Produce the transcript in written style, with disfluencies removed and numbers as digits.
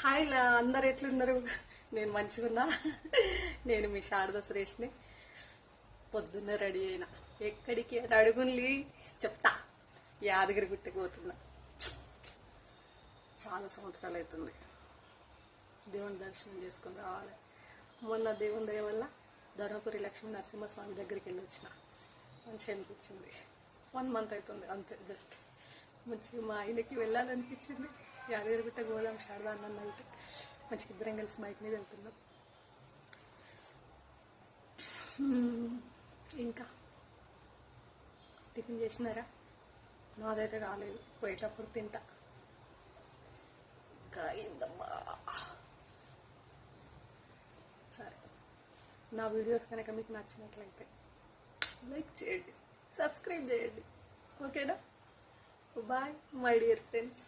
Hi అందరు ఎట్లున్నారు? నేను మంచిగున్నా. నేను మీ శారద సురేష్ని. పొద్దున్నే రెడీ అయినా. ఎక్కడికి అడుగుండి చెప్తా. యాదగిరి గుట్టకి పోతున్నా. చాలా సంవత్సరాలు అవుతుంది. దేవుని దర్శనం చేసుకుని రావాలి. మొన్న దేవుని దయ వల్ల ధర్మపురి లక్ష్మీ నరసింహస్వామి దగ్గరికి వెళ్ళి వచ్చిన. మంచిగా అనిపించింది. 1 month అవుతుంది అంతే. జస్ట్ మంచిగా మా ఆయనకి వెళ్ళాలనిపించింది. యాదగిరి గుట్ట గోదాం శారదా అన్న అంటే మంచిగా ఇద్దరం కలిసి బైక్ మీద వెళ్తున్నాం. ఇంకా టిఫిన్ చేసినారా? నాదైతే కాలేదు. పోయేటప్పుడు తింటా. ఇంకా అయిందమ్మా. సరే, నా వీడియోస్ కనుక మీకు నచ్చినట్లయితే లైక్ చేయండి, సబ్స్క్రైబ్ చేయండి. ఓకేనా? Bye my dear friends.